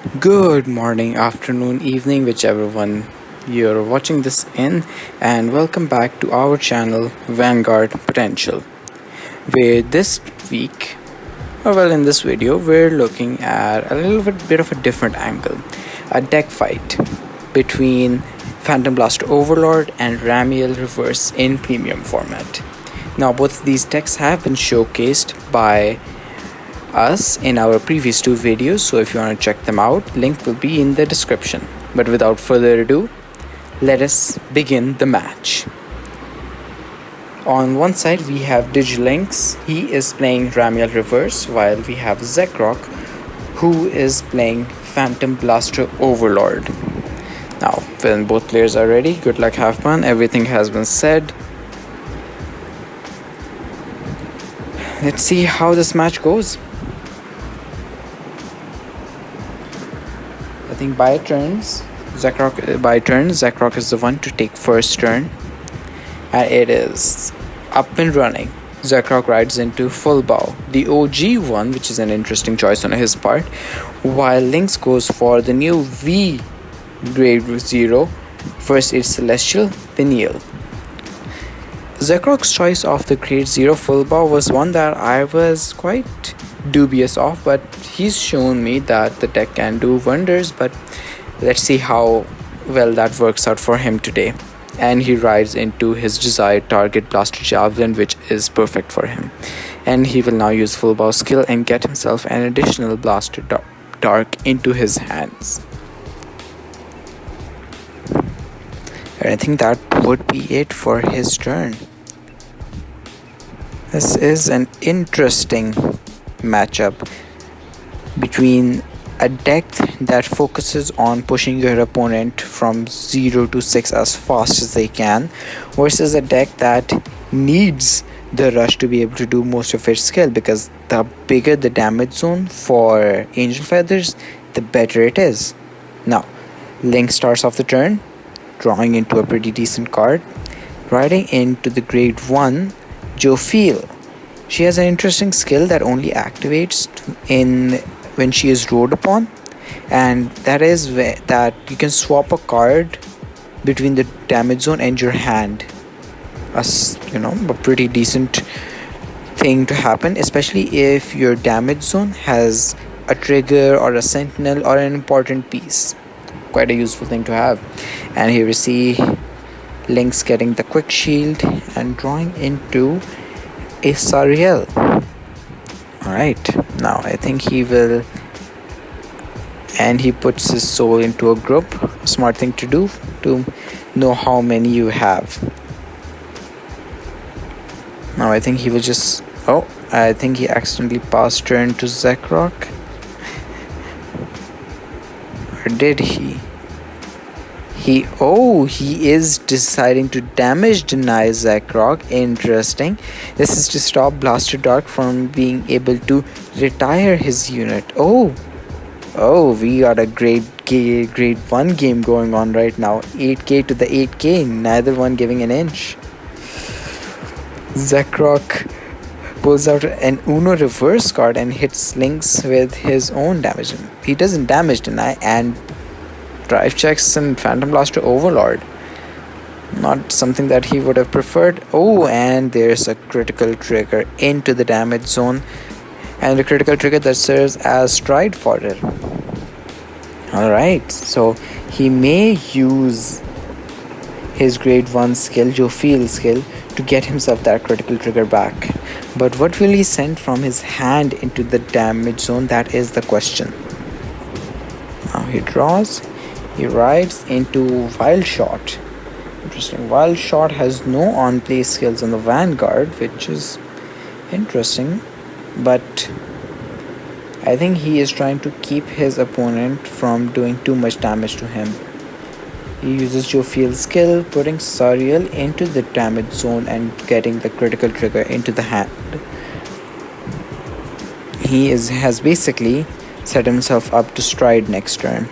Good morning, afternoon, evening, whichever one you're watching this in, and welcome back to our channel Vanguard Potential. Where this week, in this video, we're looking at a bit of a different angle, a deck fight between Phantom Blaster Overlord and Ramiel Yaeverse in premium format. Now, both of these decks have been showcased by us in our previous two videos, so if you want to check them out, link will be in the description. But without further ado, let us begin the match. On one side we have Digi Lynx. He is playing Ramiel Yaeverse, while we have Zekroq, who is playing Phantom Blaster Overlord. Now, when both players are ready, good luck, have fun, everything has been said. Let's see how this match goes. I think by turns, Zekroq is the one to take first turn, and it is up and running. Zekroq rides into full bow, the OG one, which is an interesting choice on his part, while Lynx goes for the new V grade 0. First it's Celestial, then Yield. Zekroq's choice of the grade 0 full bow was one that I was quite dubious of, but he's shown me that the deck can do wonders. But let's see how well that works out for him today. And he rides into his desired target, Blaster Javelin, which is perfect for him, and he will now use full bow skill and get himself an additional Blaster Dark into his hands. And I think that would be it for his turn. This is an interesting matchup between a deck that focuses on pushing your opponent from 0 to 6 as fast as they can, versus a deck that needs the rush to be able to do most of its skill, because the bigger the damage zone for Angel Feathers, the better it is. Now, Link starts off the turn drawing into a pretty decent card, riding into the grade 1 Jophiel. She has an interesting skill that only activates when she is rode upon, and that is that you can swap a card between the damage zone and your hand. A pretty decent thing to happen, especially if your damage zone has a trigger or a sentinel or an important piece. Quite a useful thing to have. And here we see Lynx getting the quick shield and drawing into a Sariel. Alright, now I think he will, and he puts his soul into a group. A smart thing to do, to know how many you have. Now I think he will just, I think he accidentally passed turn to Zekroq. Or did he? He is deciding to damage deny Zekroq. Interesting. This is to stop Blaster Dark from being able to retire his unit. We got a grade 1 game going on right now. 8k to the 8k, neither one giving an inch. Zekroq pulls out an Uno reverse card and hits Lynx with his own damage. He doesn't damage deny and drive checks and Phantom Blaster Overlord. Not something that he would have preferred. And there's a critical trigger into the damage zone, and a critical trigger that serves as stride fodder. Alright, so he may use his grade 1 skill, Jophiel skill, to get himself that critical trigger back. But what will he send from his hand into the damage zone? That is the question. Now he draws. He rides into Wild Shot. Interesting. Wild Shot has no on-play skills on the Vanguard, which is interesting. But I think he is trying to keep his opponent from doing too much damage to him. He uses Jophiel's skill, putting Sariel into the damage zone and getting the critical trigger into the hand. He has basically set himself up to stride next turn.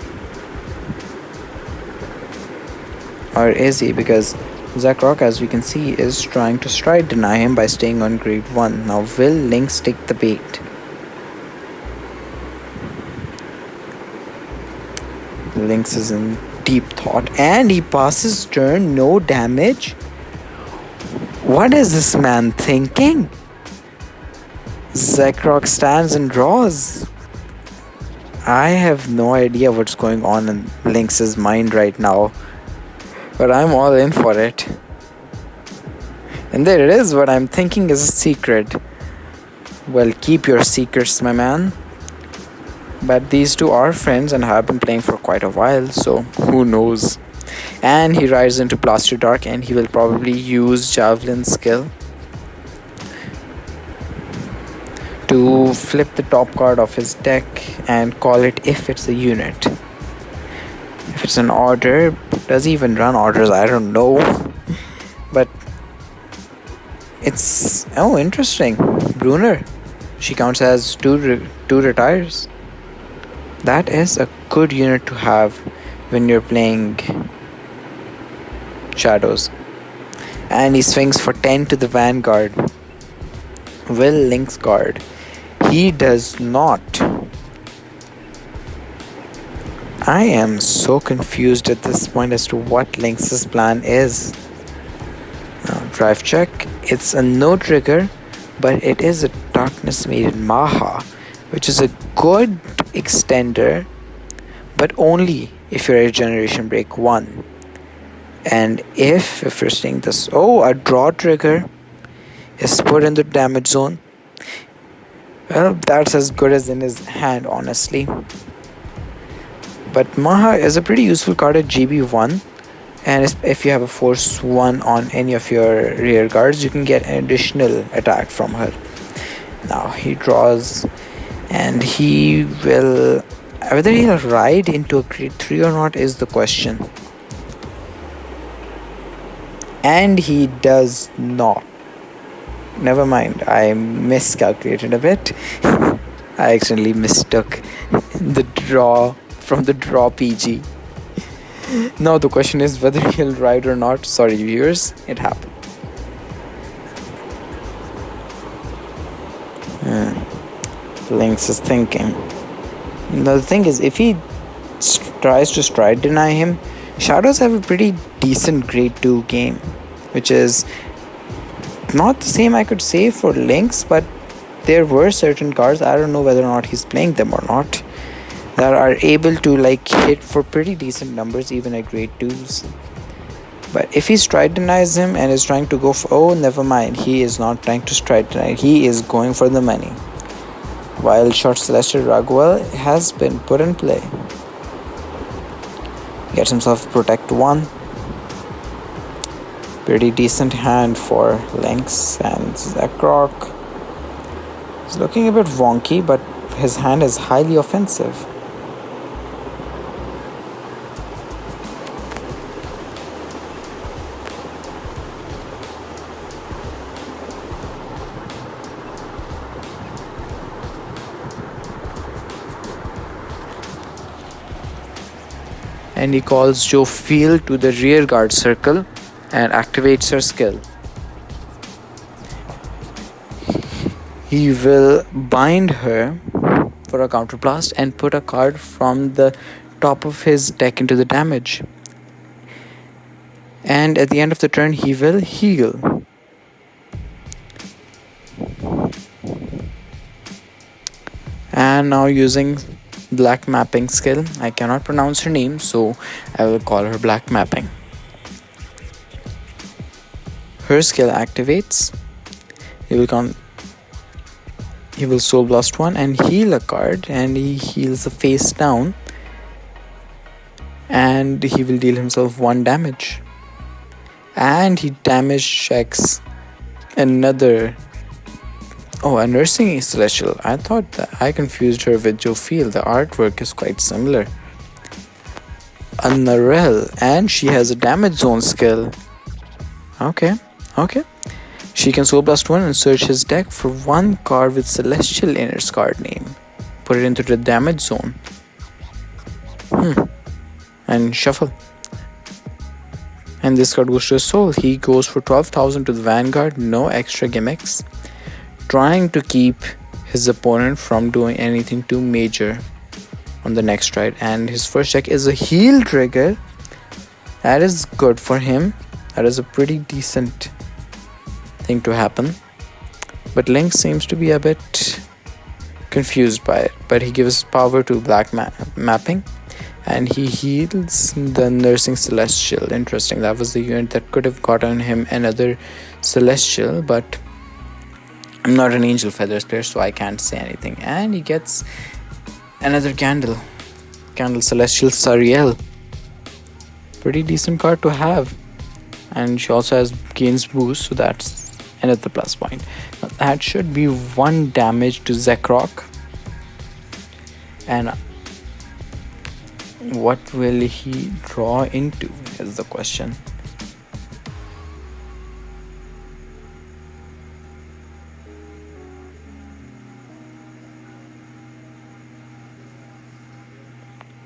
Or is he? Because Zekroq, as we can see, is trying to stride deny him by staying on grade 1. Now will Lynx take the bait? Lynx is in deep thought, and he passes turn, no damage. What is this man thinking? Zekroq stands and draws. I have no idea what's going on in Lynx's mind right now, but I'm all in for it. And there it is, what I'm thinking is a secret. Well, keep your secrets, my man. But these two are friends and have been playing for quite a while, so who knows. And he rides into Plaster Dark, and he will probably use Javelin skill to flip the top card of his deck and call it if it's a unit. If it's an order, does he even run orders? I don't know. But it's interesting. Bruner, she counts as two retires. That is a good unit to have when you're playing Shadows. And he swings for 10 to the Vanguard. Will Lynx guard? He does not. I am so confused at this point as to what Lynx's plan is. Now, drive check. It's a no trigger, but it is a Darkness Maiden Maha, which is a good extender, but only if you're at Generation Break 1. And if you're seeing this, a draw trigger is put in the damage zone. Well, that's as good as in his hand, honestly. But Maha is a pretty useful card at GB1, and if you have a Force 1 on any of your rear guards, you can get an additional attack from her. Now he draws, and he will, whether he'll ride into a grade 3 or not is the question. And he does not. Never mind, I miscalculated a bit. I accidentally mistook the draw from the draw PG. Now the question is whether he'll ride or not. Sorry viewers, it happened. Lynx is thinking. Now the thing is, if he tries to stride deny him, Shadows have a pretty decent grade 2 game, which is not the same I could say for Lynx, but there were certain cards, I don't know whether or not he's playing them or not, that are able to hit for pretty decent numbers even at grade 2s. But if he stride denies him and is trying to go for, never mind, he is not trying to stride deny, he is going for the money. Wild Shot Celestial Raguel has been put in play. Gets himself Protect 1. Pretty decent hand for Lynx. And Zekroq is looking a bit wonky, but his hand is highly offensive. And he calls Joe Field to the rear guard circle and activates her skill. He will bind her for a counterblast and put a card from the top of his deck into the damage. And at the end of the turn, he will heal. And now using Black Mapping skill, I cannot pronounce her name, so I will call her Black Mapping. Her skill activates. He will Soul Blast 1 and heal a card, and he heals the face down, and he will deal himself 1 damage. And he damage checks another. A Nursing Celestial. I thought that I confused her with Joe Field. The artwork is quite similar. A Narelle, and she has a damage zone skill. Okay. She can Soul Blast 1 and search his deck for 1 card with Celestial in its card name. Put it into the damage zone. And shuffle. And this card goes to his soul. He goes for 12,000 to the Vanguard, no extra gimmicks, trying to keep his opponent from doing anything too major. on the next stride, and his first check is a heal trigger. That is good for him. That is a pretty decent thing to happen. But Lynx seems to be a bit confused by it, but he gives power to black mapping, and he heals the Nursing Celestial. Interesting, that was the unit that could have gotten him another Celestial, but I'm not an Angel Feathers player, so I can't say anything. And he gets another Candle Celestial Sariel. Pretty decent card to have. And she also has gains boost, so that's another plus point. That should be 1 damage to Zekroq. And what will he draw into is the question.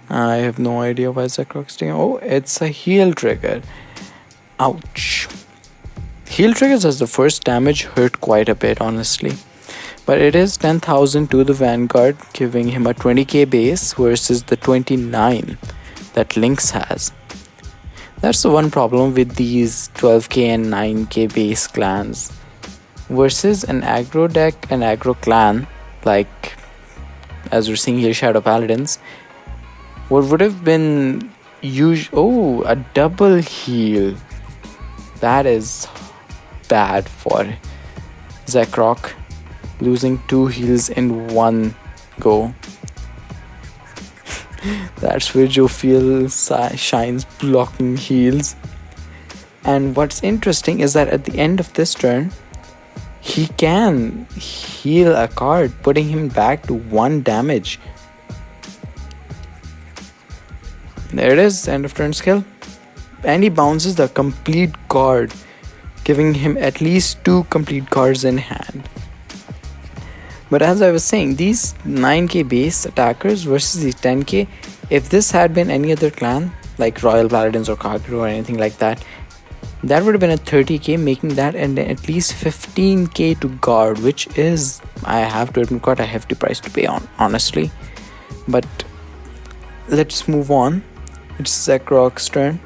I have no idea why Zekroq's doing. Oh, it's a heal trigger. Ouch. Heal triggers as the first damage hurt quite a bit, honestly. But it is 10,000 to the Vanguard, giving him a 20k base versus the 29 that Lynx has. That's the one problem with these 12k and 9k base clans. Versus an aggro deck, an aggro clan, like as we're seeing here, Shadow Paladins, what would have been oh, a double heal. That is bad for Zekroq, losing 2 heals in one go. That's where Jophiel shines, blocking heals. And what's interesting is that at the end of this turn, he can heal a card, putting him back to 1 damage. There it is, end of turn skill. And he bounces the complete card, giving him at least 2 complete cards in hand. But as I was saying, these 9k base attackers versus these 10k, if this had been any other clan, like Royal Paladins or Kagero or anything like that, that would have been a 30k, making that and at least 15k to guard, which is, I have to admit, quite a hefty price to pay on, honestly. But let's move on. It's Zekroq's turn.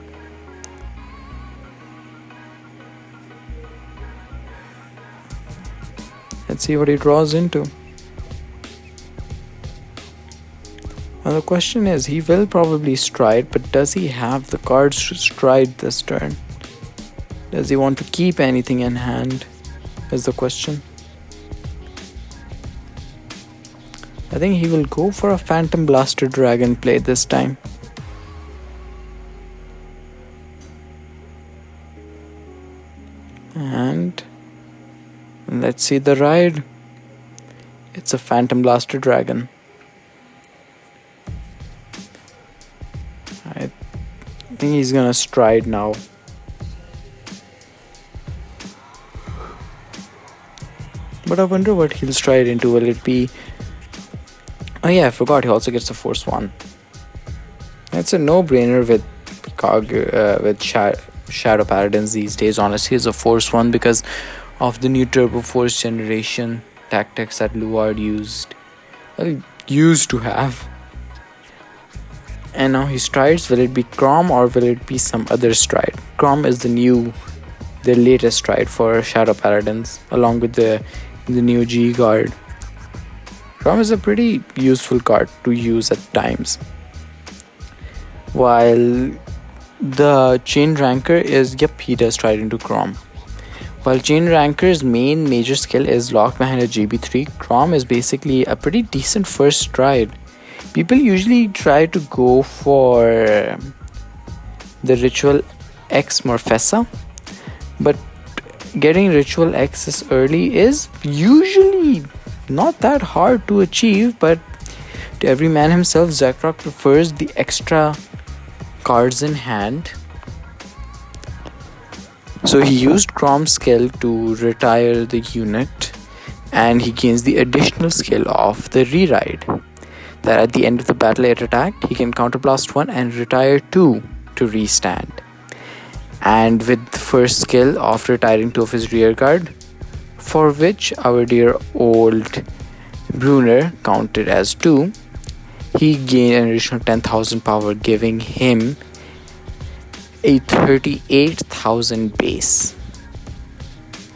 Let's see what he draws into. Well, the question is, he will probably stride, but does he have the cards to stride this turn? Does he want to keep anything in hand? Is the question. I think he will go for a Phantom Blaster Dragon play this time. And let's see the ride. It's a Phantom Blaster Dragon. I think he's gonna stride now. But I wonder what he'll stride into. Will it be... Oh yeah, I forgot, he also gets a Force 1. It's a no-brainer with Shadow Paladins these days. Honestly, it's a Force 1 because of the new Turbo Force generation tactics that Luard used to have. And now he strides. Will it be Crom or will it be some other stride? Crom is the latest stride for Shadow Paladins, along with the new G Guard. Crom is a pretty useful card to use at times. While the Chain Ranker is, he does stride into Crom. While Chain Ranker's main major skill is locked behind a GB3, Crom is basically a pretty decent first stride. People usually try to go for the Ritual X Morfessa, but getting Ritual X this early is usually not that hard to achieve, but to every man himself, Zekroq prefers the extra cards in hand. So he used Crom's skill to retire the unit, and he gains the additional skill of the Reride. That at the end of the battle at attack, he can counterblast 1 and retire 2 to restand. And with the first skill of retiring 2 of his rear guard, for which our dear old Bruner counted as 2, he gained an additional 10,000 power, giving him a 38,000 base.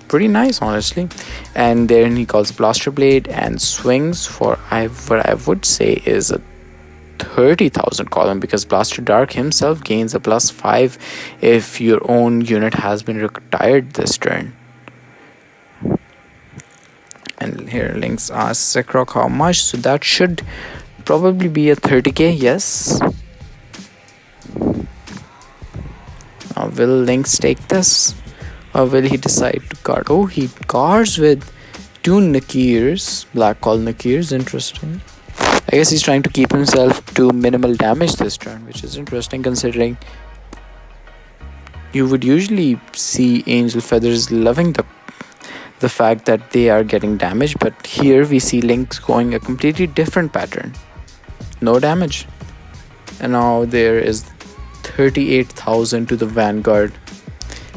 Pretty nice, honestly. And then he calls Blaster Blade and swings for what I would say is a 30,000 column, because Blaster Dark himself gains a +5 if your own unit has been retired this turn. And here Lynx asks Zekroq how much, so that should probably be a 30k. Yes. Now will Lynx take this, or will he decide to guard? Oh, he guards with 2 Nakirs, Black Call Nakirs. Interesting. I guess he's trying to keep himself to minimal damage this turn, which is interesting considering you would usually see Angel Feathers loving the fact that they are getting damage, but here we see Lynx going a completely different pattern. No damage. And now there is 38,000 to the Vanguard,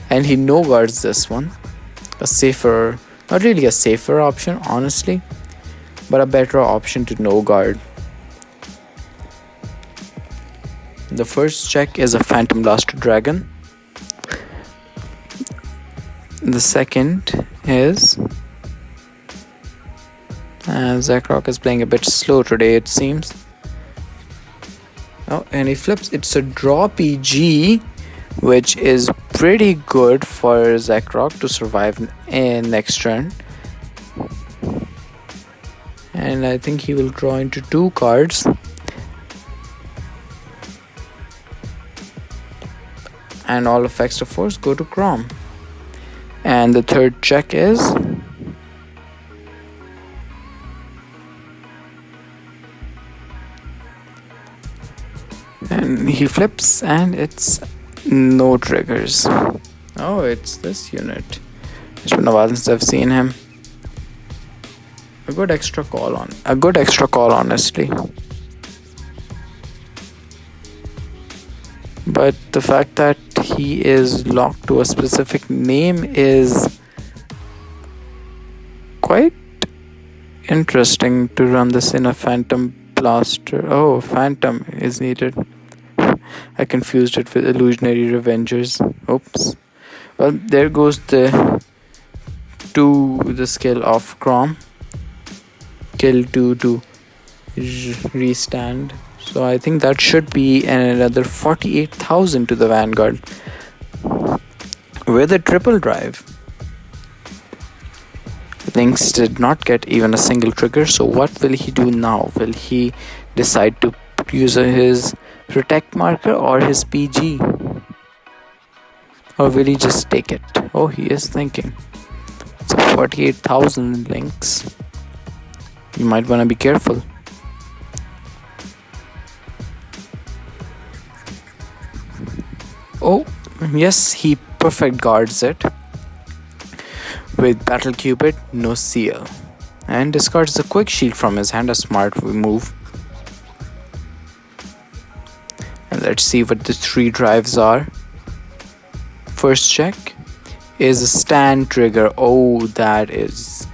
and he no guards this one. A safer, not really a safer option honestly, but a better option to no guard. The first check is a Phantom Blaster Dragon. The second is Zekroq is playing a bit slow today, it seems. Oh, and he flips. It's a draw PG, which is pretty good for Zekroq to survive in next turn. And I think he will draw into 2 cards. And all effects of force go to Crom. And the third check is and he flips, and it's no triggers. Oh, it's this unit. It's been a while since I've seen him. A good extra call, honestly. But the fact that he is locked to a specific name is quite interesting to run this in a Phantom Blaster. Oh, Phantom is needed. I confused it with Illusionary Revengers. Oops. Well, there goes the skill of Crom. Kill 2 to restand. So I think that should be another 48,000 to the Vanguard with a triple drive. Lynx did not get even a single trigger, so what will he do now? Will he decide to use his protect marker or his PG? Or will he just take it? Oh, he is thinking. It's a 48,000 Lynx. You might want to be careful. Oh, yes, he perfect guards it with Battle Cupid, no seal, and discards the quick shield from his hand, a smart move. And let's see what the 3 drives are. First check is a stand trigger. Oh, that is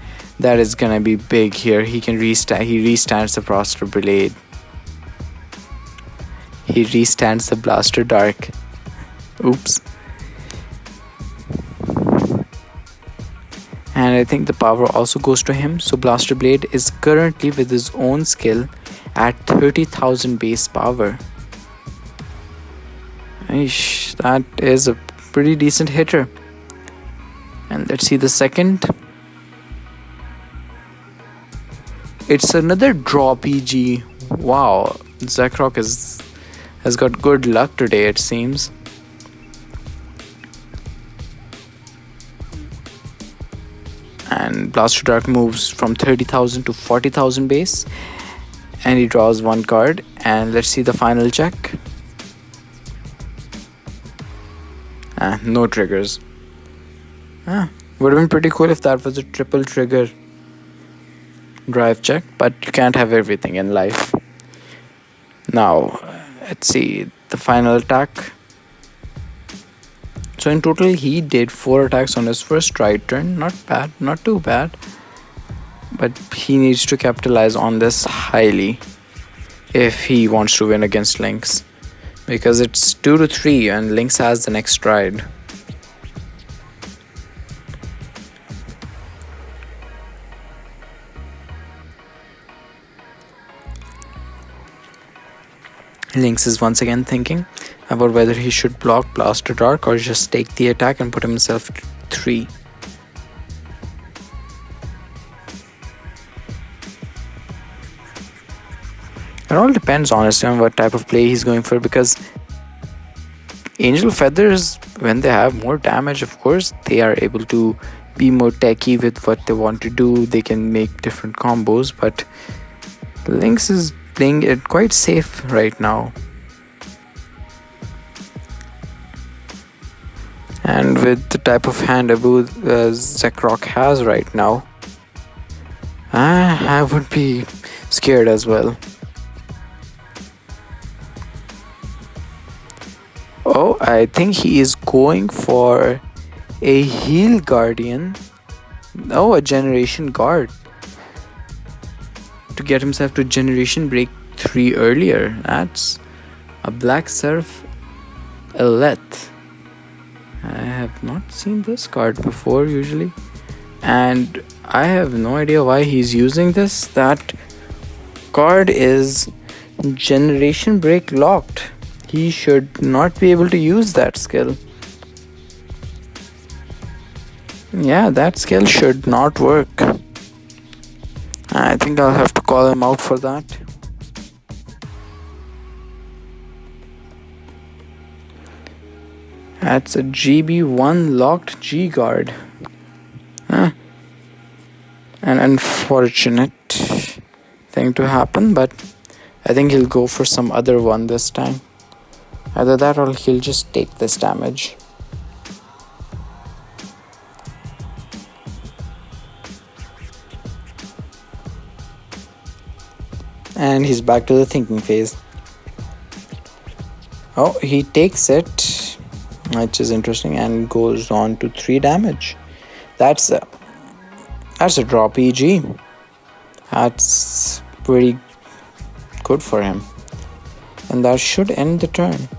gonna be big here. He can restand. He restands the Blaster Blade. He restands the Blaster Dark. Oops. And I think the power also goes to him. So Blaster Blade is currently with his own skill at 30,000 base power. Eesh, that is a pretty decent hitter. And let's see the second. It's another draw PG. Wow, Zekroq has got good luck today, it seems. And Blaster Dark moves from 30,000 to 40,000 base, and he draws 1 card. And let's see the final check. No triggers. Would have been pretty cool if that was a triple trigger drive check, but you can't have everything in life. Now let's see the final attack. So in total he did 4 attacks on his first stride turn. Not bad, not too bad, but he needs to capitalize on this highly. if he wants to win against Lynx, because it's 2 to 3 and Lynx has the next stride. Lynx is once again thinking about whether he should block Blaster Dark or just take the attack and put himself 3. It all depends honestly on what type of play he's going for, because Angel Feathers, when they have more damage, of course they are able to be more techy with what they want to do. They can make different combos, but Lynx is playing it quite safe right now. And with the type of hand Zekroq has right now, I would be scared as well. Oh, I think he is going for a heal guardian. Oh, a generation guard, to get himself to generation break 3 earlier. That's a Black Surf Elite. I have not seen this card before usually, and I have no idea why he's using this. That card is generation break locked. He should not be able to use that skill. Yeah, that skill should not work. I think I'll have to call him out for that. That's a GB1 locked G guard. An unfortunate thing to happen, but I think he'll go for some other one this time. Either that or he'll just take this damage. And he's back to the thinking phase. Oh, he takes it, which is interesting, and goes on to 3 damage. That's a drop EG. That's pretty good for him. And that should end the turn.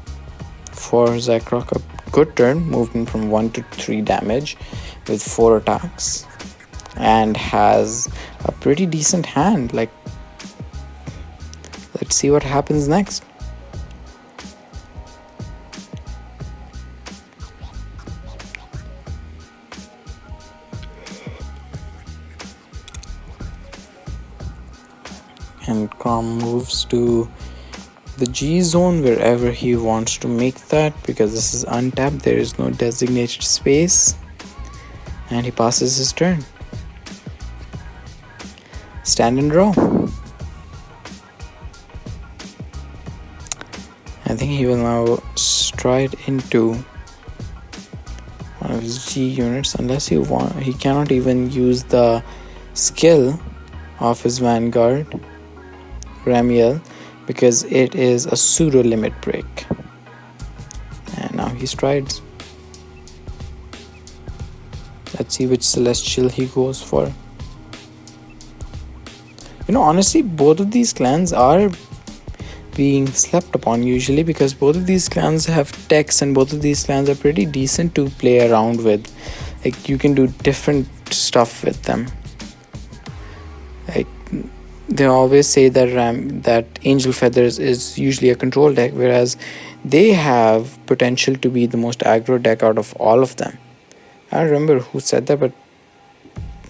For Zekroq, a good turn, moving from 1 to 3 damage with 4 attacks, and has a pretty decent hand. Like, let's see what happens next. And Crom moves to the G zone wherever he wants to make that, because this is untapped, there is no designated space, and he passes his turn. Stand and draw. I think he will now stride into one of his G units, unless he cannot even use the skill of his Vanguard Ramiel, because it is a pseudo limit break. And now he strides. Let's see which celestial he goes for. Honestly, both of these clans are being slept upon usually, because both of these clans have techs, and both of these clans are pretty decent to play around with. Like, you can do different stuff with them. Like, they always say that Angel Feathers is usually a control deck, whereas they have potential to be the most aggro deck out of all of them. I don't remember who said that, but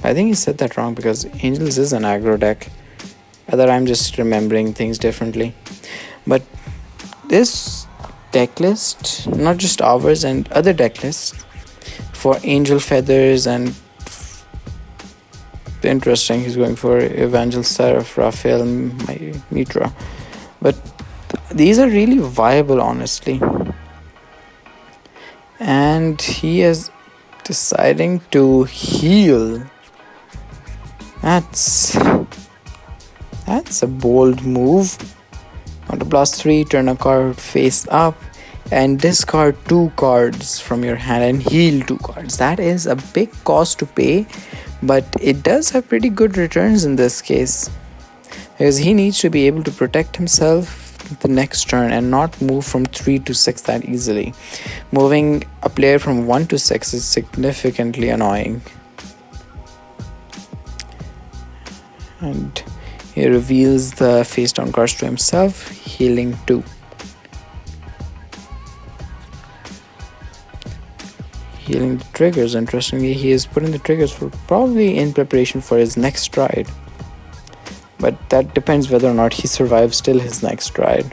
I think he said that wrong, because Angels is an aggro deck. Either I'm just remembering things differently. But this deck list, not just ours and other deck lists, for Angel Feathers, and interesting, he's going for Evangel Seraph, Raphael, Mitra. But these are really viable, honestly. And he is deciding to heal. That's a bold move. Want to blast 3, turn a card face up, and discard 2 cards from your hand and heal 2 cards. That is a big cost to pay, but it does have pretty good returns in this case. Because he needs to be able to protect himself the next turn and not move from 3 to 6 that easily. Moving a player from 1 to 6 is significantly annoying. And he reveals the face down cards to himself, healing 2. Healing the triggers. Interestingly, he is putting the triggers for probably in preparation for his next stride. But that depends whether or not he survives till his next stride.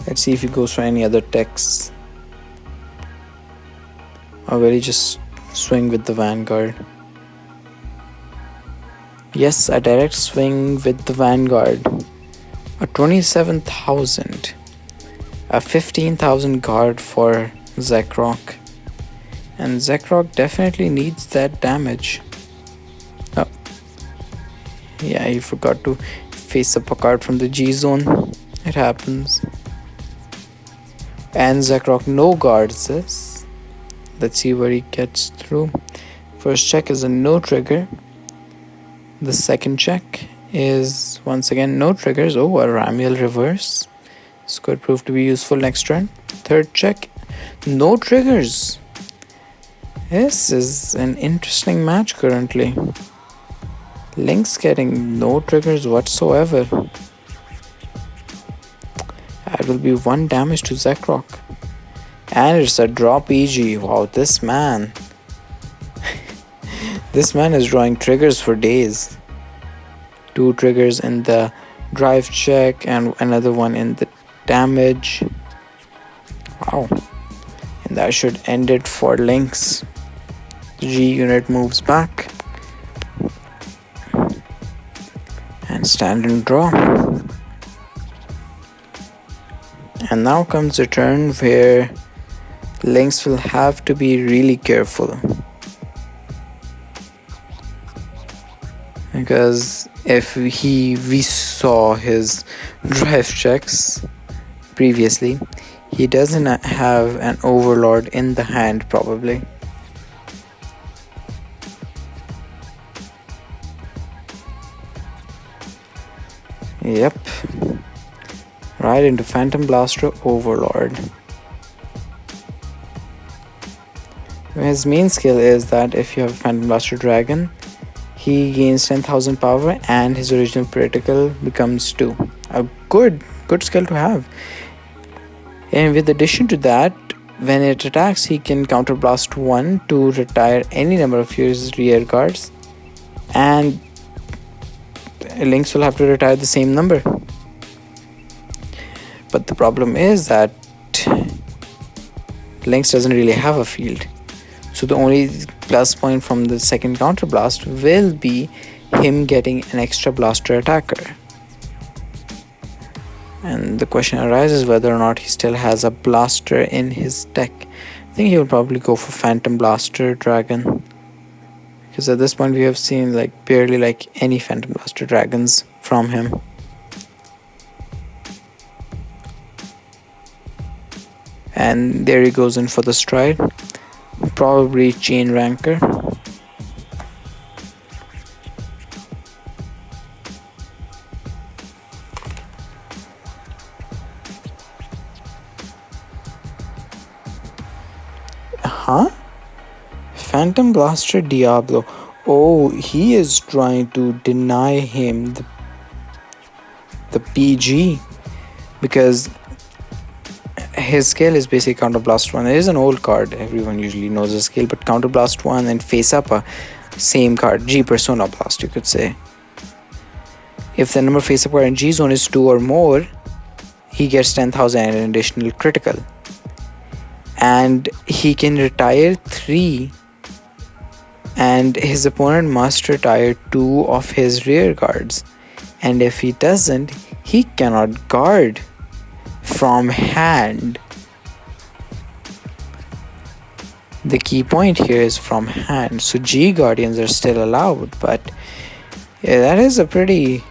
Let's see if he goes for any other texts. Or will he just swing with the Vanguard? Yes, a direct swing with the Vanguard. A 27,000. A 15,000 guard for Zekroq. And Zekroq definitely needs that damage. Oh. Yeah, he forgot to face up a card from the G zone. It happens. And Zekroq no guards this. Let's see where he gets through. First check is a no trigger. The second check is once again no triggers. Oh, a Ramiel Yaeverse. This could prove to be useful next turn. Third check, no triggers. This is an interesting match currently. Lynx getting no triggers whatsoever. That will be 1 damage to Zekroq. And it's a drop EG. Wow, this man. This man is drawing triggers for days. 2 triggers in the drive check and another one in the damage. Wow. And that should end it for Lynx. The G unit moves back. And stand and draw. And now comes a turn where Lynx will have to be really careful. Because if we saw his drive checks previously, he doesn't have an Overlord in the hand probably. Yep. Right into Phantom Blaster Overlord. His main skill is that if you have a Phantom Blaster Dragon, he gains 10,000 power and his original critical becomes 2. A good skill to have. And with addition to that, when it attacks, he can counterblast 1 to retire any number of his rear guards, and Lynx will have to retire the same number. But the problem is that Lynx doesn't really have a field. So the only plus point from the second counterblast will be him getting an extra blaster attacker. And the question arises whether or not he still has a blaster in his deck. I think he will probably go for Phantom Blaster Dragon, because at this point we have seen barely any Phantom Blaster Dragons from him. And there he goes in for the stride. Probably Chain Ranker. Huh? Phantom Blaster Diablo. Oh, he is trying to deny him the PG, because his skill is basically Counterblast 1. It is an old card, everyone usually knows the skill, but Counterblast 1 and face up a same card, G Persona Blast, you could say. If the number face up card in G zone is 2 or more, he gets 10,000 and an additional critical. And he can retire 3, and his opponent must retire 2 of his rear guards. And if he doesn't, he cannot guard from hand. The key point here is from hand. So G Guardians are still allowed, but yeah, that is a pretty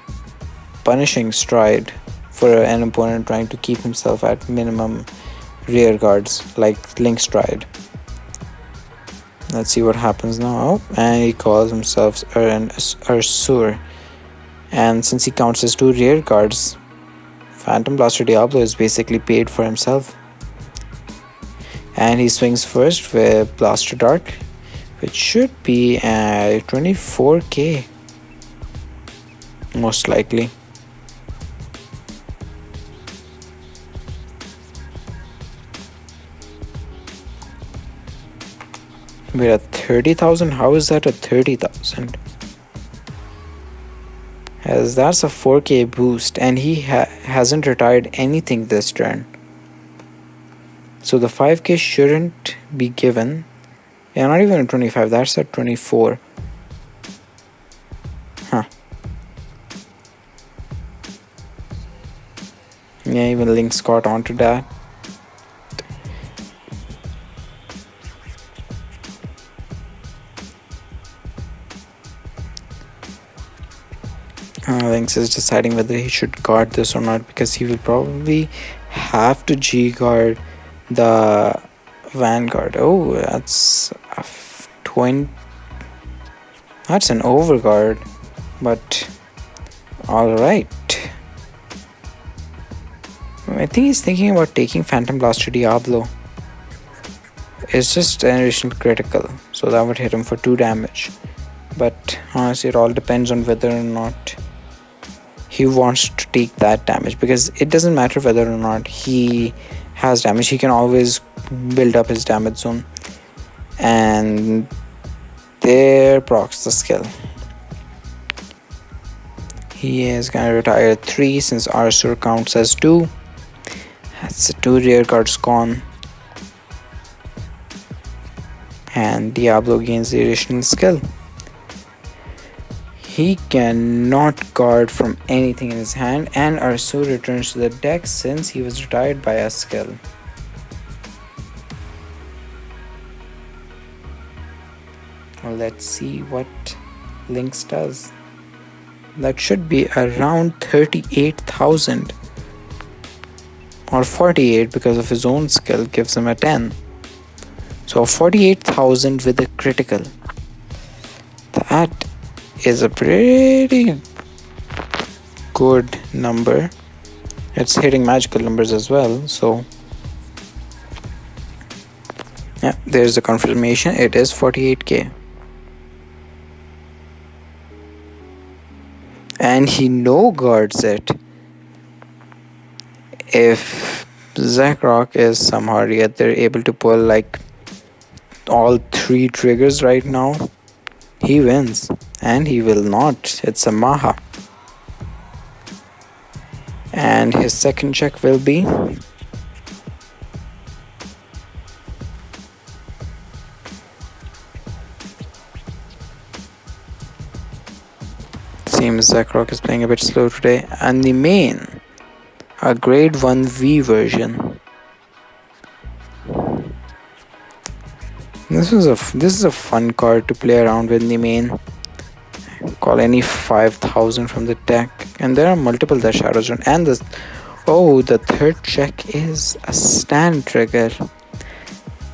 punishing stride for an opponent trying to keep himself at minimum rear guards like Lynx stride. Let's see what happens now. Oh, and he calls himself an Ursur. And since he counts as 2 rare cards, Phantom Blaster Diablo is basically paid for himself. And he swings first with Blaster Dart, which should be at 24k, most likely. We're at 30,000. How is that at 30,000? As that's a 4k boost, and he hasn't retired anything this turn. So the 5k shouldn't be given. Yeah, not even at 25, that's at 24. Huh. Yeah, even Lynx caught onto that. Lynx is deciding whether he should guard this or not, because he will probably have to G-guard the Vanguard. Oh, that's a 20. That's an overguard, but alright. I think he's thinking about taking Phantom Blaster Diablo. It's just an additional critical, so that would hit him for 2 damage. But honestly, it all depends on whether or not he wants to take that damage, because it doesn't matter whether or not he has damage. He can always build up his damage zone, and there procs the skill. He is gonna retire 3 since Ursur counts as 2. That's the 2 rare cards gone, and Diablo gains the additional skill. He cannot guard from anything in his hand, and Ursur returns to the deck since he was retired by a skill. Well, let's see what Lynx does. That should be around 38,000. Or 48, because of his own skill gives him a 10. So 48,000 with a critical. That is a pretty good number. It's hitting magical numbers as well, so yeah, there's the confirmation. It is 48k. And he no guards it. If Zekroq is somehow yet they're able to pull like all 3 triggers right now, he wins. And he will not. It's a Maha. And his second check will be seems Zekroq is playing a bit slow today. And the main, a grade 1V version. This is a fun card to play around with in the main. Call any 5,000 from the deck, and there are multiple that shadows run. And the third check is a stand trigger,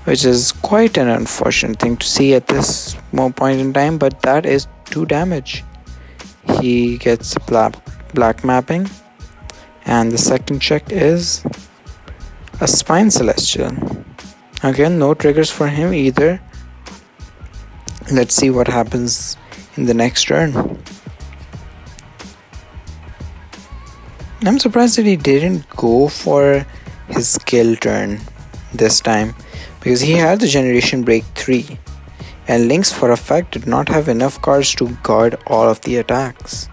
which is quite an unfortunate thing to see at this point in time, but that is 2 damage. He gets black mapping, and the second check is a Spine Celestial. Again, no triggers for him either. Let's see what happens in the next turn. I'm surprised that he didn't go for his skill turn this time, because he had the Generation Break 3, and Lynx for a fact did not have enough cards to guard all of the attacks.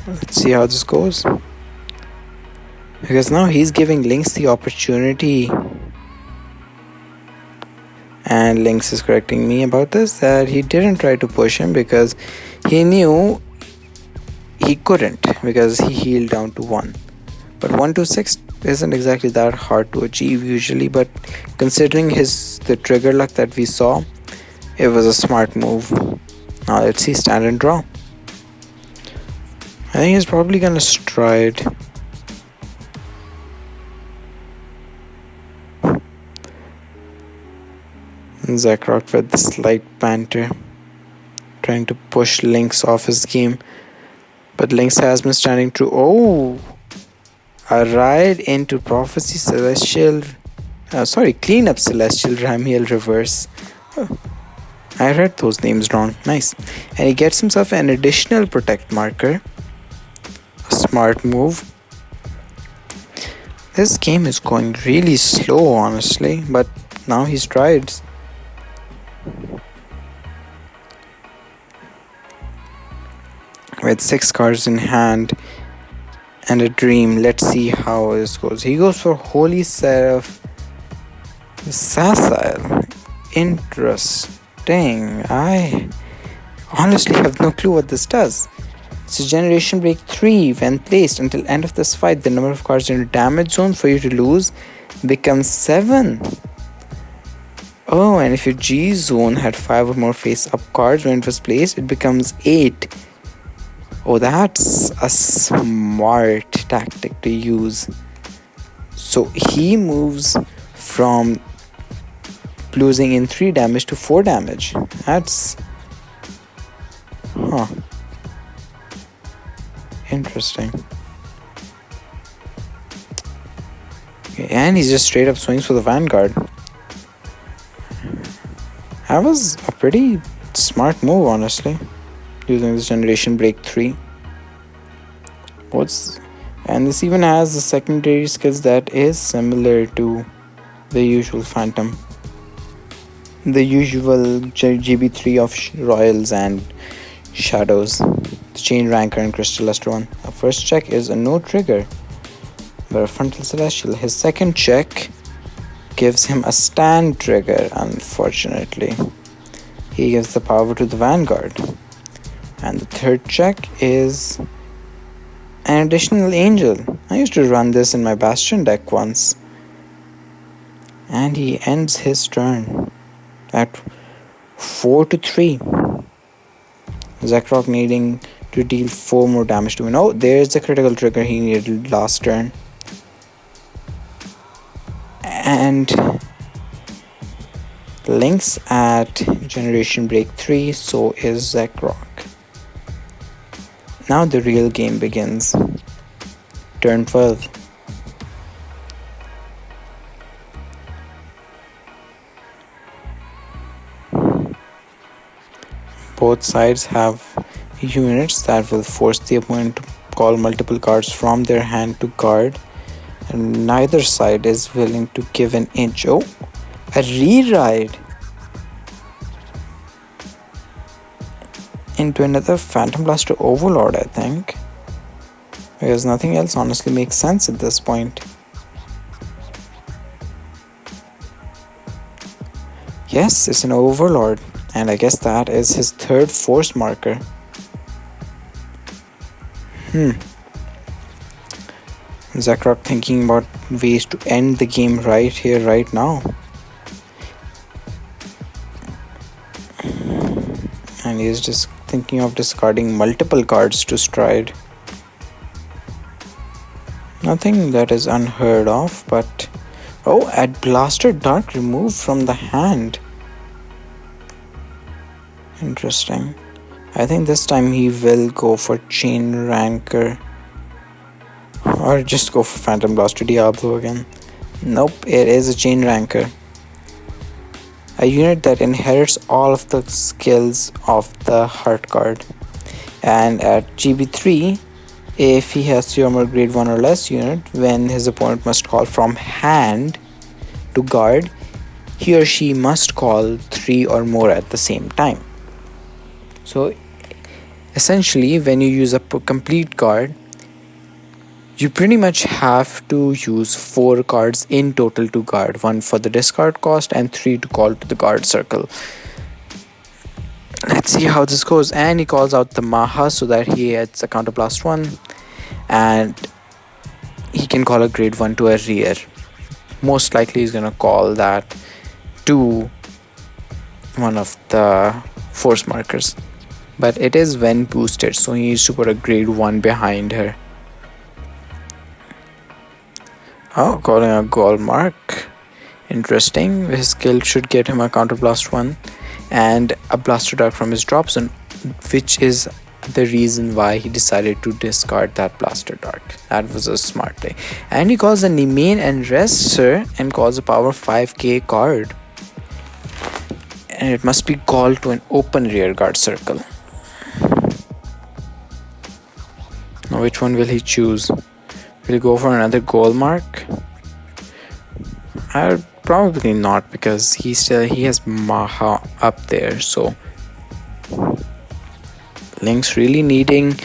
Let's see how this goes, because now he's giving Lynx the opportunity. And Lynx is correcting me about this, that he didn't try to push him because he knew he couldn't, because he healed down to 1. But 1 to 6 isn't exactly that hard to achieve usually, but considering the trigger luck that we saw, it was a smart move. Now let's see stand and draw. I think he's probably gonna stride. Zekroq with the slight banter, trying to push Lynx off his game. But Lynx has been standing true. Oh! A ride into Prophecy Celestial. Clean up Celestial Ramiel Yaeverse. Oh, I read those names wrong. Nice. And he gets himself an additional protect marker. A smart move. This game is going really slow, honestly, but now he's tried. With 6 cards in hand and a dream, let's see how this goes. He goes for Holy Seraph Sassil. Interesting. I honestly have no clue what this does. It's a Generation Break 3. When placed until end of this fight, the number of cards in the damage zone for you to lose becomes 7. Oh, and if your G zone had 5 or more face-up cards when it was placed, it becomes 8. Oh, that's a smart tactic to use. So he moves from losing in 3 damage to 4 damage. That's... interesting. Okay, and he's just straight up swings for the Vanguard. That was a pretty smart move, honestly, using this Generation Break 3. And this even has the secondary skills that is similar to the usual Phantom. The usual GB3 of Royals and Shadows. The Chain Ranker and Crystal Luster one. Our first check is a no trigger. But a Frontal Celestial. His second check gives him a stand trigger, unfortunately. He gives the power to the Vanguard. And the third check is an additional Angel. I used to run this in my Bastion deck once. And he ends his turn at 4-3. Zekroq needing to deal 4 more damage to him. Oh, there's the critical trigger he needed last turn. And Lynx at Generation Break 3, so is Zekroq. Now the real game begins. Turn 12. Both sides have units that will force the opponent to call multiple cards from their hand to guard, and neither side is willing to give an inch. Oh, a re-ride into another Phantom Blaster Overlord, I think, because nothing else honestly makes sense at this point. Yes, it's an Overlord, and I guess that is his third force marker. Zekroq thinking about ways to end the game right here, right now. And he's just thinking of discarding multiple cards to stride. Nothing that is unheard of, but... oh, add Blaster Dark removed from the hand. Interesting. I think this time he will go for Chain Ranker. Or just go for Phantom Blaster Diablo again. Nope, it is a Chain Ranker. A unit that inherits all of the skills of the Heart card. And at GB3, if he has 3 or more grade 1 or less unit, when his opponent must call from hand to guard, he or she must call 3 or more at the same time. So essentially, when you use a complete card, you pretty much have to use 4 cards in total to guard. 1 for the discard cost and 3 to call to the guard circle. Let's see how this goes. And he calls out the Maha so that he gets a counterblast 1. And he can call a grade 1 to a rear. Most likely he's going to call that to one of the force markers. But it is when boosted, so he needs to put a grade 1 behind her. Oh, calling a goal mark. Interesting. His skill should get him a counter blast 1 and a blaster dart from his drop zone, which is the reason why he decided to discard that blaster dart. That was a smart play. And he calls a Nemain and Rests and calls a power 5k card. And it must be called to an open rearguard circle. Now which one will he choose? Will he go for another goal mark? Probably not, because he has Maha up there, so Lynx really needing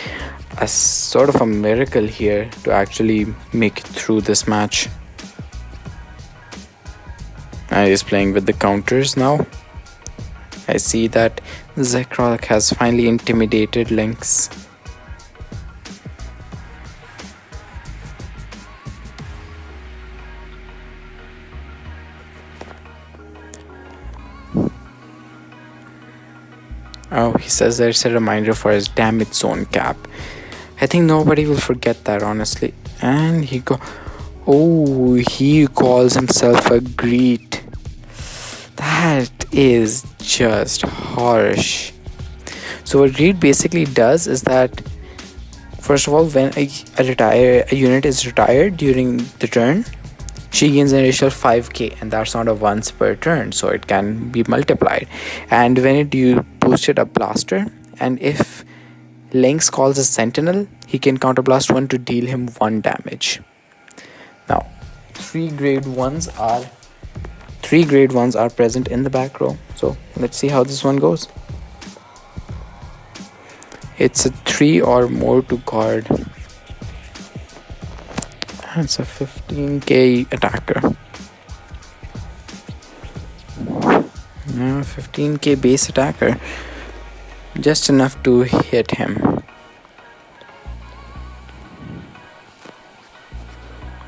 a sort of a miracle here to actually make it through this match. And he's playing with the counters now. I see that Zekroq has finally intimidated Lynx. Oh, he says there's a reminder for his damage zone cap. I think nobody will forget that, honestly. And he calls himself a greet. That is just harsh. So what greet basically does is that, first of all, when a unit is retired during the turn, she gains an additional 5k, and that's not a once per turn, so it can be multiplied. And when you boosted a blaster, and if Lynx calls a sentinel, he can counterblast 1 to deal him 1 damage. Now, 3 grade 1s are present in the back row, so let's see how this one goes. It's a 3 or more to guard. It's a 15k attacker. 15k base attacker. Just enough to hit him.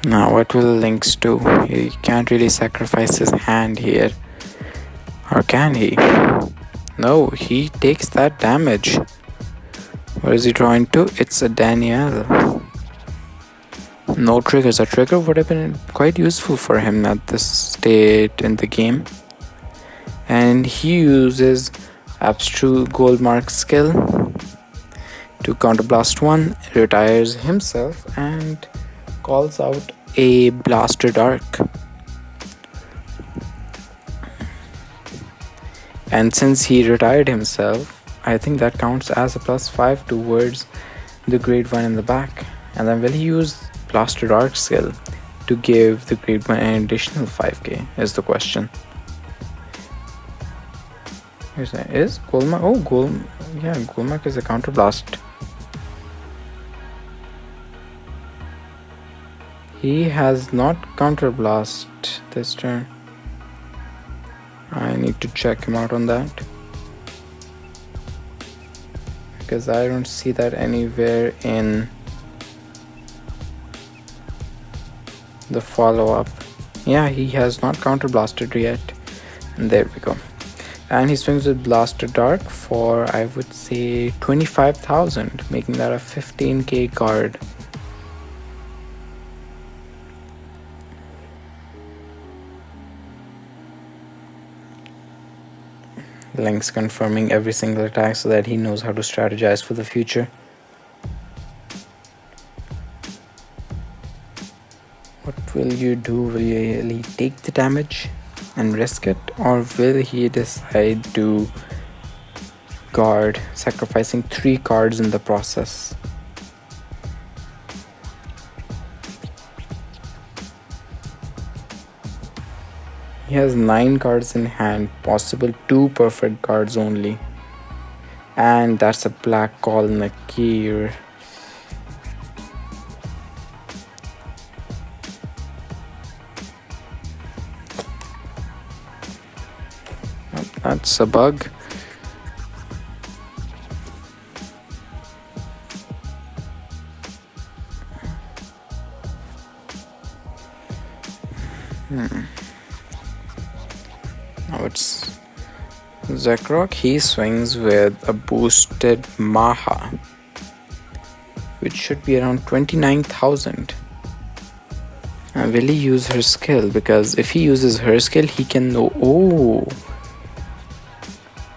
Now what will Lynx do? He can't really sacrifice his hand here. Or can he? No, he takes that damage. What is he drawing to? It's a Danielle. No triggers. A trigger would have been quite useful for him at this state in the game. And he uses Abstruse Goldmark skill to counterblast 1, retires himself, and calls out a Blaster Dark. And since he retired himself, I think that counts as a +5 towards the grade 1 in the back. And then will he use Blaster Dark skill to give the grade 1 an additional 5k is the question. Is Golmark? Oh, Golmark is a counterblast. He has not counterblast this turn. I need to check him out on that, because I don't see that anywhere in the follow-up. Yeah, he has not counterblasted yet. And there we go. And he swings with Blaster Dark for, I would say, 25,000, making that a 15k card. Lynx confirming every single attack so that he knows how to strategize for the future. What will you do? Will you really take the damage and risk it, or will he decide to guard, sacrificing 3 cards in the process? He has 9 cards in hand, possible 2 perfect cards only, and that's a black call Nakir. That's a bug. Now it's Zekroq. He swings with a boosted Maha, which should be around 29,000. Will he use her skill? Because if he uses her skill, he can know. Oh,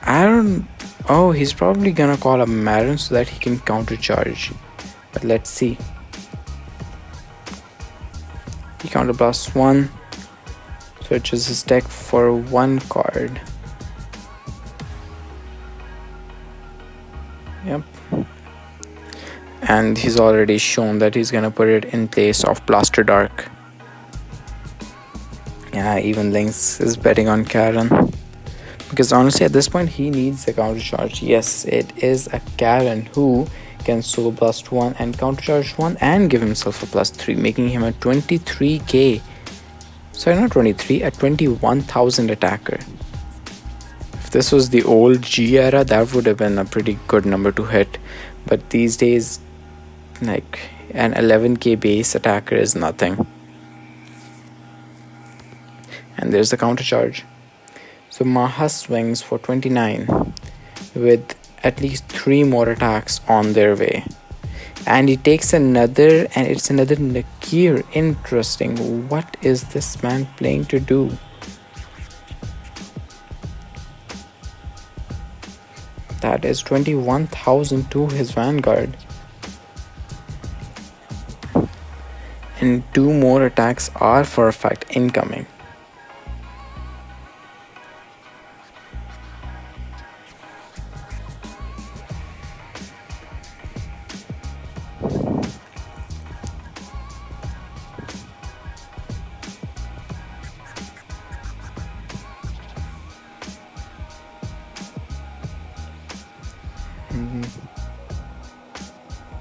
I don't. Oh, he's probably gonna call a Marin so that he can countercharge. But let's see. He counterblasts 1, switches his deck for 1 card. Yep. And he's already shown that he's gonna put it in place of Blaster Dark. Yeah, even Lynx is betting on Karen. Because honestly, at this point, he needs a countercharge. Yes, it is a Karen who can Soul Blast 1 and countercharge 1 and give himself a +3, making him a 23k. Sorry, not 23, a 21,000 attacker. If this was the old G era, that would have been a pretty good number to hit. But these days, like an 11k base attacker is nothing. And there's the countercharge. So Maha swings for 29 with at least 3 more attacks on their way. And he takes another, and it's another Nakir. Interesting. What is this man playing to do? That is 21,000 to his Vanguard. And 2 more attacks are for a fact incoming.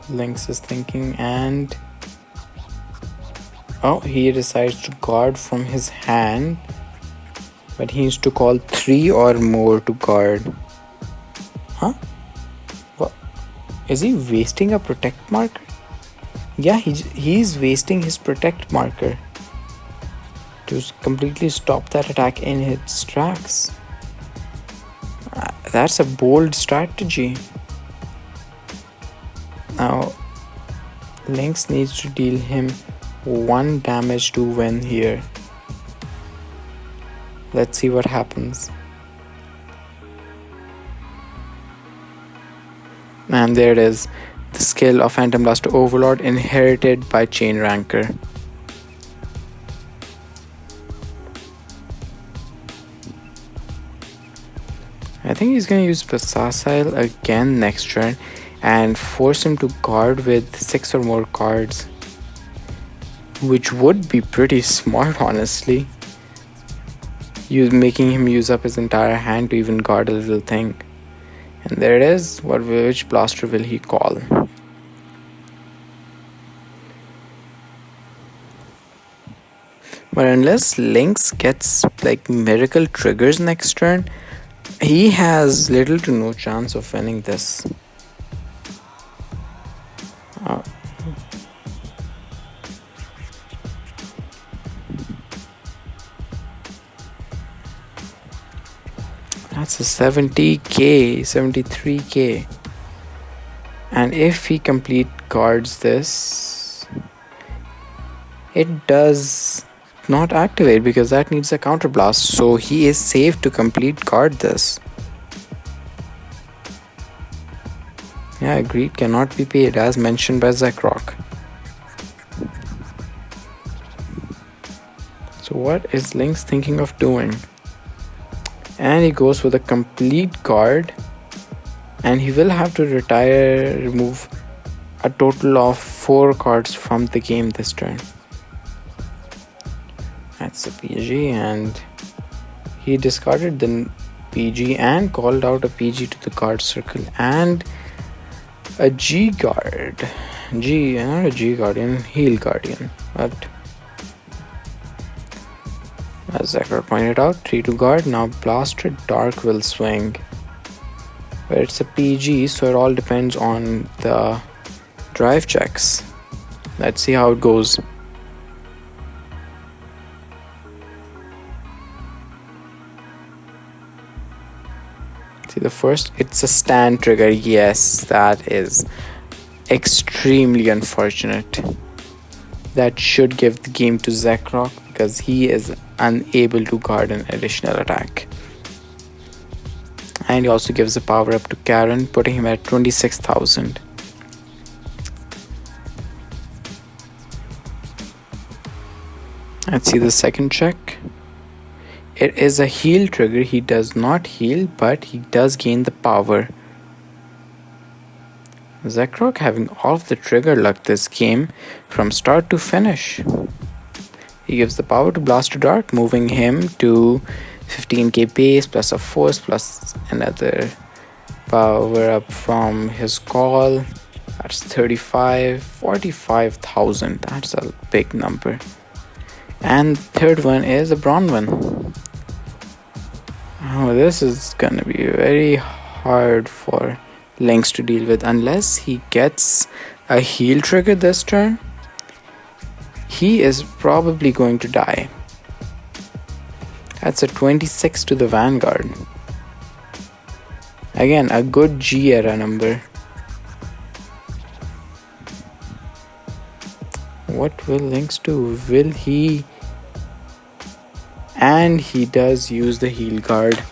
Lynx is thinking, and oh, he decides to guard from his hand, but he needs to call 3 or more to guard. Huh? What? Is he wasting a protect marker? Yeah, he's wasting his protect marker to completely stop that attack in its tracks. That's a bold strategy. Now, Lynx needs to deal him 1 damage to win here. Let's see what happens. And there it is. The skill of Phantom Blaster Overlord inherited by Chain Ranker. I think he's going to use Basasile again next turn and force him to guard with 6 or more cards, which would be pretty smart, honestly. Making him use up his entire hand to even guard a little thing. And there it is. Which blaster will he call? But unless Lynx gets like miracle triggers next turn, he has little to no chance of winning this. That's a 70k, 73k. And if he complete guards this, it does not activate because that needs a counterblast. So he is safe to complete guard this. Yeah, agreed, cannot be paid as mentioned by Zekroq. So what is Lynx thinking of doing? And he goes for the complete guard, and he will have to remove a total of 4 cards from the game this turn. That's a PG, and he discarded the PG and called out a PG to the card circle and a G guard. Not a G guardian, heal guardian. But as Zekroq pointed out, 3 to guard. Now Blaster Dark will swing. But it's a PG, so it all depends on the drive checks. Let's see how it goes. See, the first, it's a stand trigger. Yes, that is extremely unfortunate. That should give the game to Zekroq because he is unable to guard an additional attack. And he also gives the power up to Karen, putting him at 26,000. Let's see the second check. It is a heal trigger. He does not heal, but he does gain the power. Zekroq having all of the trigger luck this game from start to finish. He gives the power to Blaster Dart, moving him to 15k base plus a force plus another power up from his call. That's 45,000. That's a big number. And third one is a Bronwyn. Oh, this is gonna be very hard for Lynx to deal with unless he gets a heal trigger this turn. He is probably going to die. That's a 26 to the Vanguard. Again, a good G era number. What will Lynx do? Will he? And he does use the heal guard.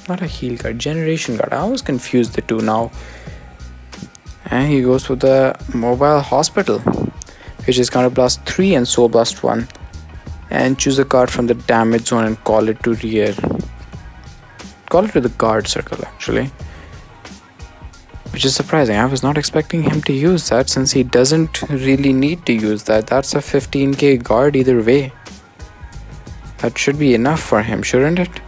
Not a heal guard, generation guard. I was confused the two now. And he goes for the mobile hospital, which is Counter Blast 3 and Soul Blast 1. And choose a card from the damage zone and call it to rear. Call it to the guard circle actually. Which is surprising. I was not expecting him to use that since he doesn't really need to use that. That's a 15k guard either way. That should be enough for him, shouldn't it?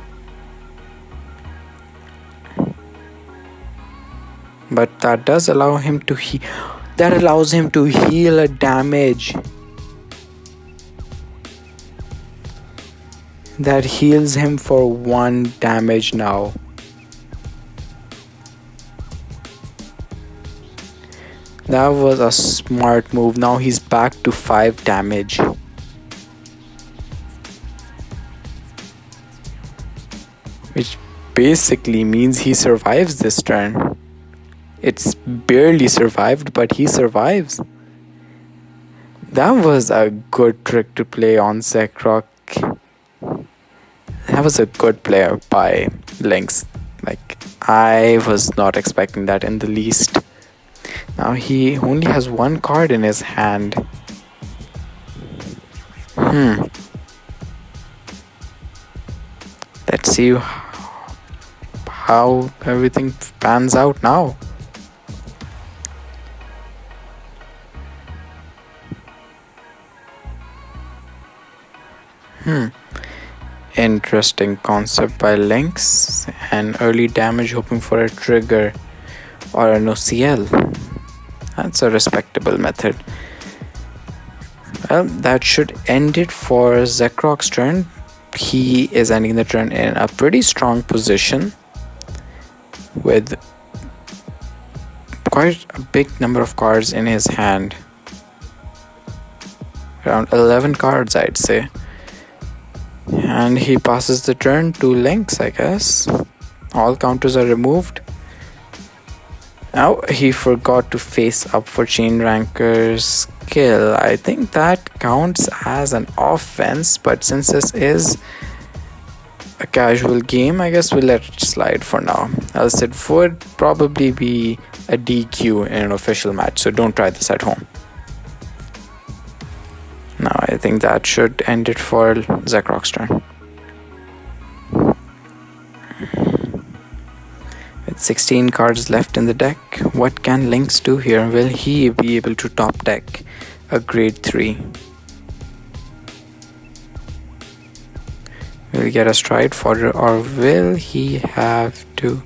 But that does allow him to that allows him to heal a damage. That heals him for 1 damage now. That was a smart move. Now he's back to 5 damage. Which basically means he survives this turn. It's barely survived, but he survives. That was a good trick to play on Zekroq. That was a good player by Lynx. Like, I was not expecting that in the least. Now he only has 1 card in his hand. Let's see how everything pans out now. Interesting concept by Lynx. And early damage hoping for a trigger or an OCL. That's a respectable method. Well, that should end it for Zekroq's turn. He is ending the turn in a pretty strong position with quite a big number of cards in his hand. Around 11 cards, I'd say. And he passes the turn to Lynx, I guess. All counters are removed. Now he forgot to face up for Chain Ranker's skill. I think that counts as an offense, but since this is a casual game, I guess we'll let it slide for now. Else it would probably be a DQ in an official match, so don't try this at home. Now I think that should end it for Zekroq's turn. With 16 cards left in the deck, what can Lynx do here? Will he be able to top deck a grade 3? Will he get a stride fodder or will he have to?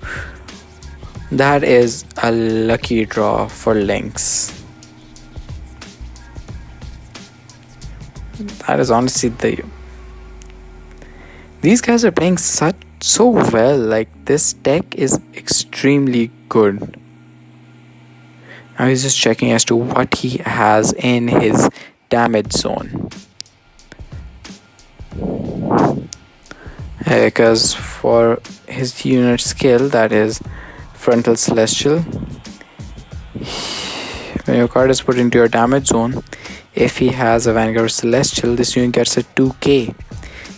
That is a lucky draw for Lynx. That is honestly these guys are playing so well. Like, this deck is extremely good. Now he's just checking as to what he has in his damage zone. Because for his unit skill, that is Frontal Celestial. When your card is put into your damage zone, if he has a Vanguard Celestial, this unit gets a 2k.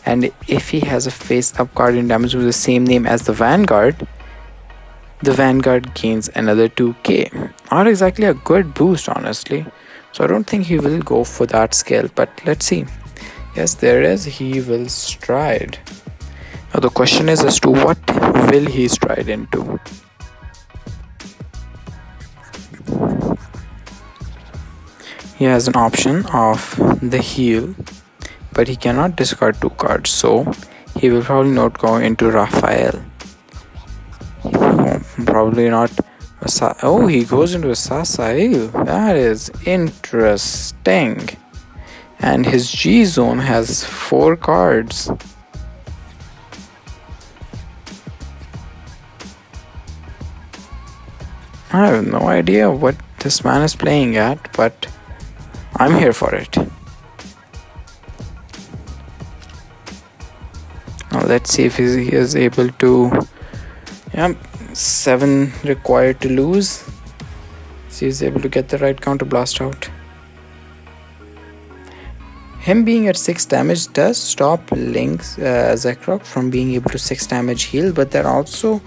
And if he has a face-up card in damage with the same name as the Vanguard gains another 2k. Not exactly a good boost, honestly. So I don't think he will go for that skill, but let's see. Yes, there is. He will stride. Now the question is as to what will he stride into? He has an option of the heal, but he cannot discard 2 cards, so he will probably not go into Raphael. Probably not. Oh, he goes into Sasail. That is interesting. And his G zone has 4 cards. I have no idea what this man is playing at, but I'm here for it. Now let's see if he is able to. Yeah, 7 required to lose. So he's able to get the right counter blast out. Him being at 6 damage does stop Lynx Zekroq from being able to 6 damage heal, but that also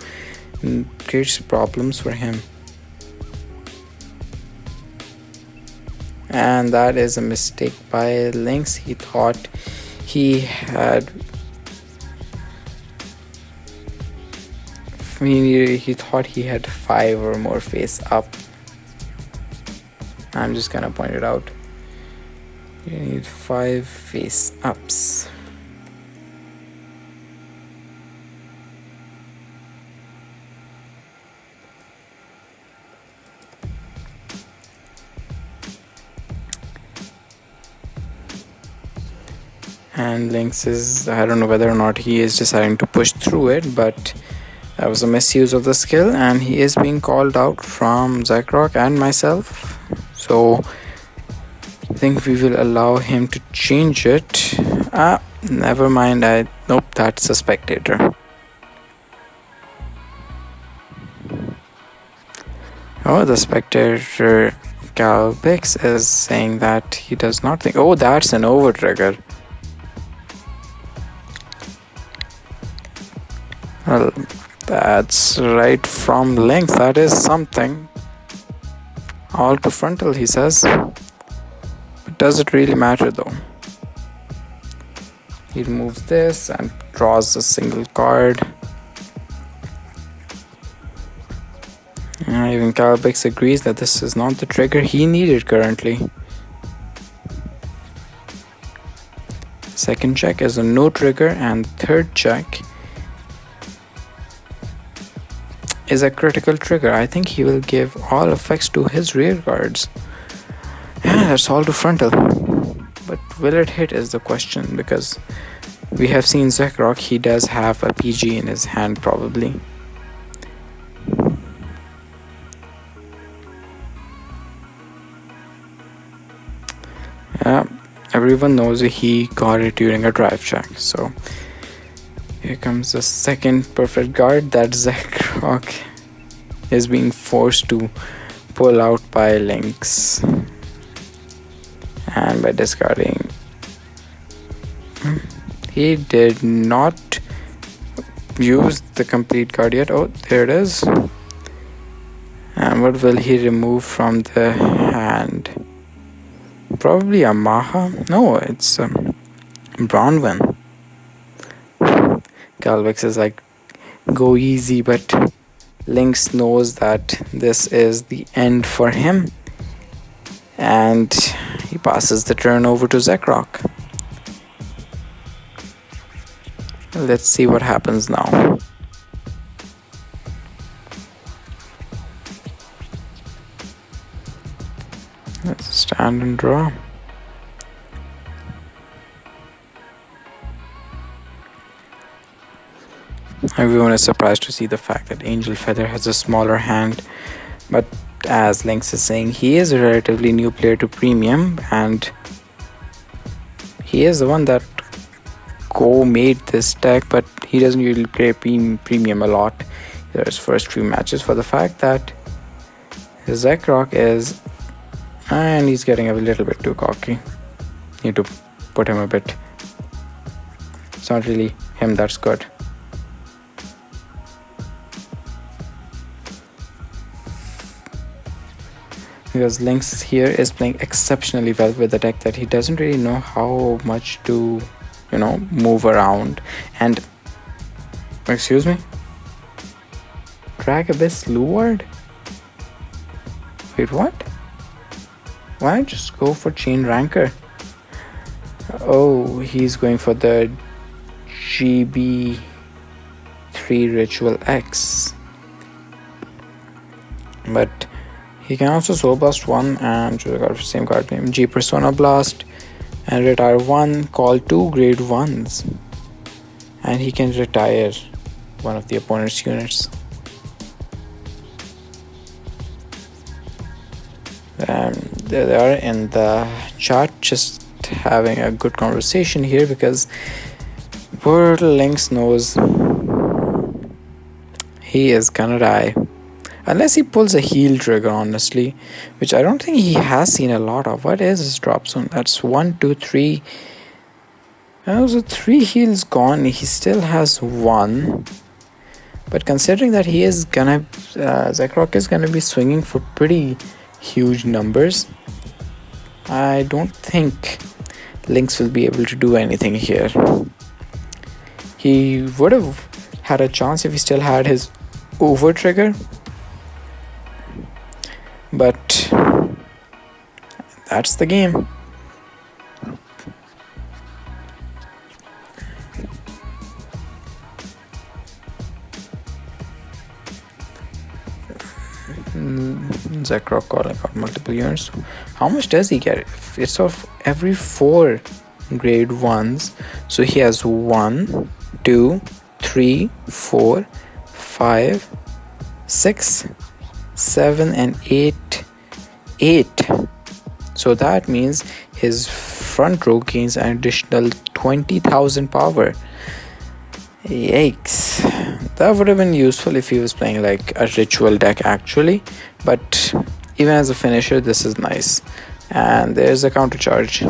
creates problems for him. And that is a mistake by Lynx. He thought he had thought he had 5 or more face up. I'm just gonna point it out. You need 5 face ups. And Lynx is, I don't know whether or not he is deciding to push through it, but that was a misuse of the skill, and he is being called out from Zekroq and myself. So I think we will allow him to change it. Never mind. Nope, that's a spectator. Oh, the spectator Galbix is saying that he does not think. Oh, that's an over trigger. Well, that's right from Lynx. That is something. All to frontal, he says. But does it really matter though? He removes this and draws a single card. Even Calbix agrees that this is not the trigger he needed currently. Second check is a no trigger, and third check is a critical trigger. I think he will give all effects to his rear guards. Yeah, that's all to frontal. But will it hit is the question, because we have seen Zekroq, he does have a PG in his hand probably. Yeah, everyone knows he got it during a drive check. So here comes the second perfect guard that Zekroq is being forced to pull out by Lynx. And by discarding, he did not use the complete card yet. Oh, there it is. And what will he remove from the hand? Probably a Maha. No, it's Bronwyn. Galvix is like, go easy, but Lynx knows that this is the end for him, and he passes the turn over to Zekroq. Let's see what happens now. Let's stand and draw. Everyone is surprised to see the fact that Angel Feather has a smaller hand, but as Lynx is saying, he is a relatively new player to Premium, and he is the one that made this deck, but he doesn't usually play Premium a lot. there's first few matches for the fact that Zekroq is, and he's getting a little bit too cocky. Need to put him a bit. It's not really him that's good. Because Lynx here is playing exceptionally well with the deck that he doesn't really know how much to, move around. And, excuse me? Drag Abyss Luard? Wait, what? Why not just go for Chain Ranker? Oh, he's going for the GB3 Ritual X. But he can also Soul Blast 1 and choose a same card name, G Persona Blast, and retire 1, call 2 grade 1s. And he can retire one of the opponent's units. They are in the chat just having a good conversation here because poor Lynx knows he is gonna die. Unless he pulls a heal trigger, honestly, which I don't think he has seen a lot of. What is his drop zone? That's 1, 2, 3. Those are 3 heals gone. He still has 1. But considering that he is gonna, Zekroq is gonna be swinging for pretty huge numbers, I don't think Lynx will be able to do anything here. He would have had a chance if he still had his over trigger. But that's the game. Zekroq calling out multiple units. How much does he get? It's of every 4 grade 1s. So he has 1, 2, 3, 4, 5, 6, 7 and 8. So that means his front row gains an additional 20,000 power. Yikes. That would have been useful if he was playing like a ritual deck actually, but even as a finisher this is nice. And there's a counter charge.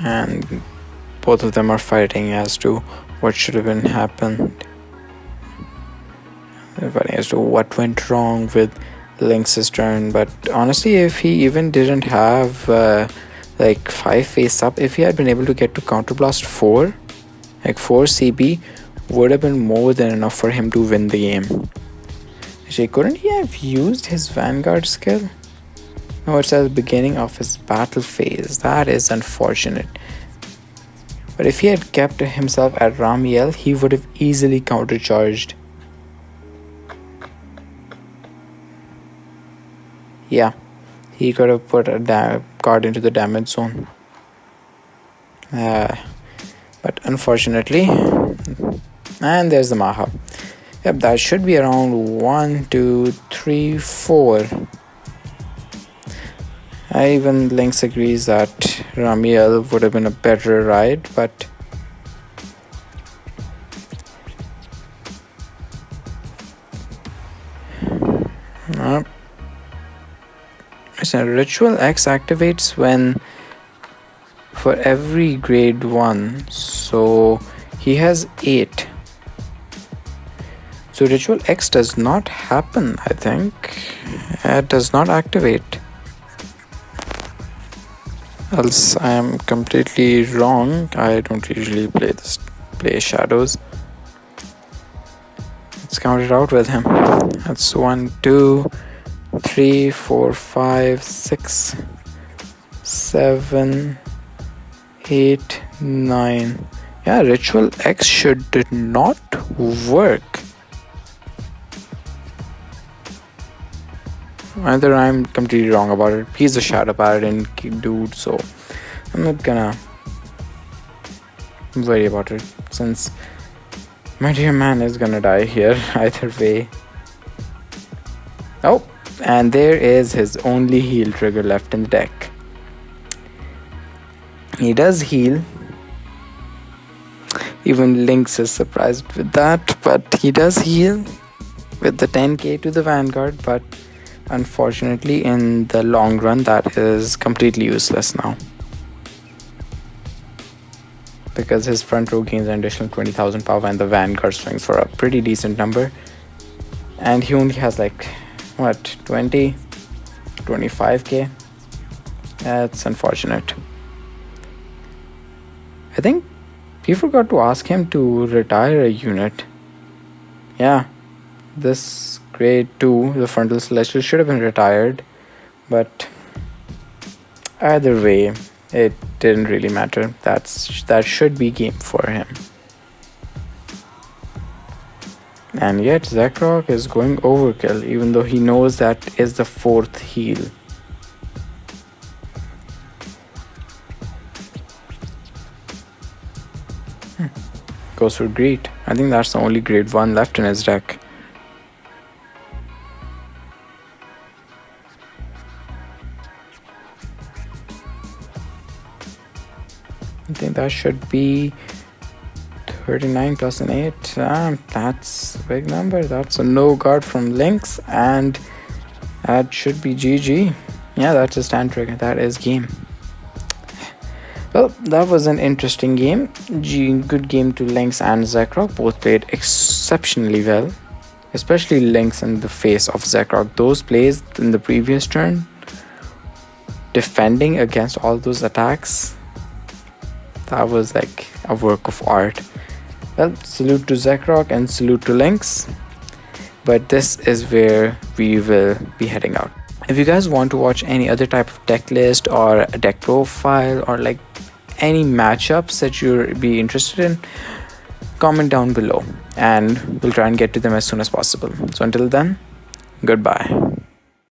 And both of them are fighting as to what should have been happened. They're fighting as to what went wrong with Lynx's turn. But honestly, if he even didn't have like 5 face up, if he had been able to get to counterblast 4, like 4 CB, would have been more than enough for him to win the game. Actually, couldn't he have used his Vanguard skill? No, it's at the beginning of his battle phase. That is unfortunate. But if he had kept himself at Ramiel, he would have easily countercharged. Yeah, he could have put a card into the damage zone. But unfortunately, and there's the Maha. Yep, that should be around 1, 2, 3, 4. Even Lynx agrees that Ramiel would have been a better ride, but so Ritual X activates when for every grade 1, so he has 8. So Ritual X does not happen, I think. It does not activate. Else I am completely wrong. I don't usually play shadows. Let's count it out with him. That's 1, 2, 3, 4, 5, 6, 7, 8, 9. Yeah, Ritual X should not work. Either I'm completely wrong about it. He's a Shadow Paladin dude, so I'm not gonna worry about it since my dear man is gonna die here either way. Oh, And there is his only heal trigger left in the deck. He does heal. Even Lynx is surprised with that, but he does heal with the 10k to the Vanguard, but unfortunately in the long run that is completely useless now, because his front row gains an additional 20,000 power and the Vanguard swings for a pretty decent number, and he only has like what, 25k. That's unfortunate. I think we forgot to ask him to retire a unit. Yeah, this grade 2, the frontal celestial, should have been retired, but either way it didn't really matter. That should be game for him. And yet Zekroq is going overkill, even though he knows that is the 4th heal. Goes for greed. I think that's the only grade 1 left in his deck. I think that should be 39 plus an 8. That's a big number. That's a no guard from Lynx, and that should be GG. Yeah, that's a stand trigger. That is game. Well, that was an interesting game. Good game to Lynx and Zekroq. Both played exceptionally well, especially Lynx in the face of Zekroq. Those plays in the previous turn, defending against all those attacks, that was like a work of art. Well, salute to Zekroq and salute to Lynx. But this is where we will be heading out. If you guys want to watch any other type of deck list or a deck profile or like any matchups that you'll be interested in, comment down below and we'll try and get to them as soon as possible. So until then, goodbye.